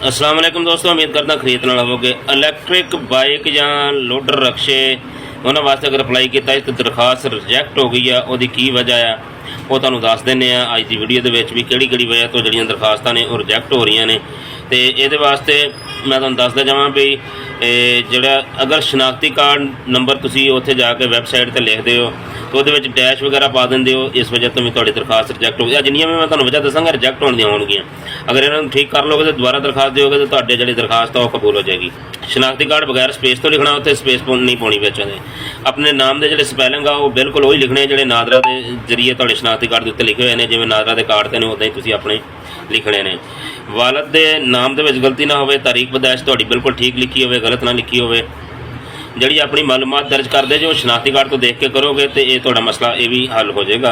अस्सलाम वालेकुम दोस्तों, उम्मीद करदा खरीदण वाले होवोगे। इलैक्ट्रिक बाइक या लोडर रक्शे उन्हां वास्ते अगर अप्लाई किया तो दरखास्त रिजैक्ट हो गई है, उसकी की वजह है वो तुहानूं दस दिंदे आ अज की वीडियो दे विच भी किहड़ी वजह तो जिहड़ियां दरखास्तां ने वो रिजैक्ट हो रही ने। तो ये वास्ते मैं तुहानूं दसदा जावां भी जिहड़ा अगर शनाख्ती कार्ड नंबर तुसीं उत्थे जाके वैबसाइट ते लिखदे हो तो वो डैश वगैरह पा देंगे हो, इस वजह तो भी तुहाडी दरखास्त रिजैक्ट हो गई। जिन्नियां भी मैं तुहानूं वजह दसांगा रिजैक्ट होण दियां होणगियां। अगर इन्हां नूं ठीक कर लोगे तो दोबारा दरखास्त दोगे तो तुहाडे जिहड़ी दरखास्त है वो कबूल हो जाएगी। शनाख्ती कार्ड बगैर स्पेस तो लिखना, उत्थे स्पेस नहीं पाउणी विच। अपने नाम के जिहड़े स्पैलिंग आ वो बिल्कुल वही लिखने जिहड़े नादरा के जरिए तुहाडे शनाख्ती कार्ड के उत्ते लिखे हुए हैं। जिवें नादरा के कार्ड ते ने उदां ही तुसीं अपने लिखने ने। वालद के नाम के गलती ना हो, तारीख पैदाइश तुहाडी बिल्कुल ठीक लिखी हो, गलत ना लिखी हो। जी अपनी मालूमात दर्ज करते जो शनाख्ती कार्ड तो देख के करोगे तो ये थोड़ा मसला ये भी हल हो जाएगा।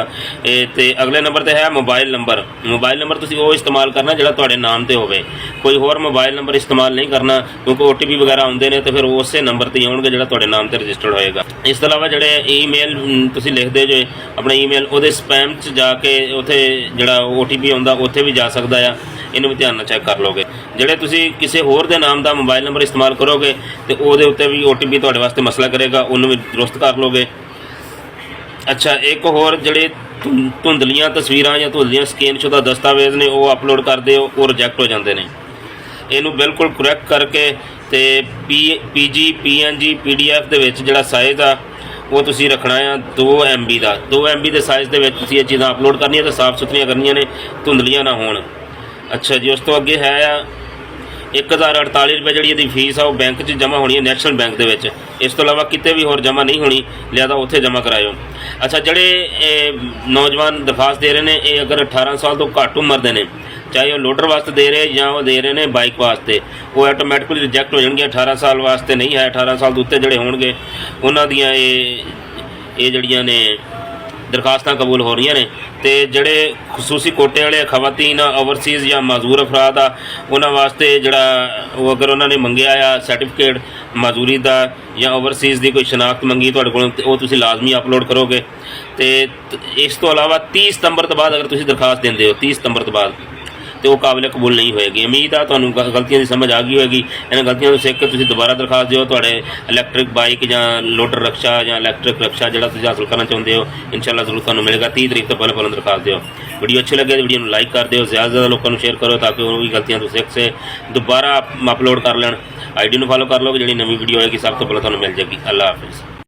तो अगले नंबर पर है मोबाइल नंबर। मोबाइल नंबर तुसीं वो इस्तेमाल करना जो तुहाडे नाम ते होवे, कोई होर मोबाइल नंबर इस्तेमाल नहीं करना, क्योंकि OTP वगैरह आउंदे ने तो फिर उस नंबर ते आउणगे जो तुहाडे नाम ते रजिस्टर्ड होएगा। इस तो इलावा जोड़े ईमेल तुसीं लिखदे जो अपना ईमेल वो स्पैम च जाके उत्थे जिहड़ा OTP आउंदा उत्थे भी जा सकता है। इन्हूं भी ध्यान नाल चैक कर लोगे। जिहड़े तुसीं किसी होर दे नाम का मोबाइल नंबर इस्तेमाल करोगे तो उहदे उत्ते भी OTP तुहाडे वास्ते मसला करेगा, उन्होंने भी दुरुस्त कर लोगे। अच्छा, एक होर जिहड़े धुंधलियां तस्वीरां या धुंधलियां स्कैनशुदा दस्तावेज़ ने वो अपलोड करदे हो, वो रिजैक्ट हो जाते हैं। इनू बिल्कुल करैक्ट करके तो PG PNG PDF दे विच जिहड़ा साइज़ आ वो तुसीं रखना है 2 MB का। 2 MB के साइज़ दे विच तुसीं ये चीज़ां अपलोड करनियां तो साफ सुथरियां करनियां ने, धुंधलियां ना होण। अच्छा जी, उस तो अगे है 1048 रुपये जी यदी फीस आ वो बैंक च जमा होनी है, नैशनल बैंक के विच। इस तो इलावा किते भी होर जमा नहीं होनी, लिहाजा उत्थे जमा कराओ। अच्छा, जिहड़े नौजवान दरखास्त दे रहे हैं ये अगर 18 साल तो घੱਟ उम्र के हैं, चाहे वो लोडर वास्ते दे रहे या वो दे रहे हैं बाइक वास्ते, वो ऑटोमैटिकली रिजैक्ट हो जाएंगे। 18 साल वास्ते नहीं है, 18 साल तो उत्ते जिहड़े होणगे उन्हां दियां ये जिहड़ियां ने दरखास्तां कबूल हो रही ने। तो जिहड़े खसूसी कोटे वाले खवातीन ओवरसीज़ या माजूर अफराद आ उन्हां वास्ते जिहड़ा वो अगर उन्होंने मंगिया आ सर्टिफिकेट माजूरी का या ओवरसीज़ की कोई शनाख्त मंगी तुहाडे कोलों ते वो तुसीं लाजमी अपलोड करोगे। तो इस तो अलावा 30 सितंबर तो बाद अगर तुसीं दरखास्त देंदे हो 30 सितंबर तो बाद तो वो काबिल कबूल नहीं होएगी। उम्मीद है तुहानूं गलतियां की समझ आ गई होगी। इन्हां गलतियों को सीख के तुसीं दोबारा दरखास्त दिओ। तुहाडे इलैक्ट्रिक बाइक या लोडर रक्शा या इलैक्ट्रिक रक्शा जिहड़ा तुसीं हासिल करना चाहुंदे हो, इंशाअल्लाह जरूर तुहानूं मिलेगा। 30 तरीक तो पहले दरखास्त दिओ। वीडियो अच्छी लगे तो वीडियो को लाइक कर दिओ, ज़्यादा से ज़्यादा लोगों को शेयर करो ताकि वो भी गलतियां तो सीख से दोबारा अपलोड कर लैण। ID नूं फॉलो कर लो, जी नवी वीडियो आएगी सब तो पहले तुहानूं मिल जाएगी। अल्लाह हाफिज़।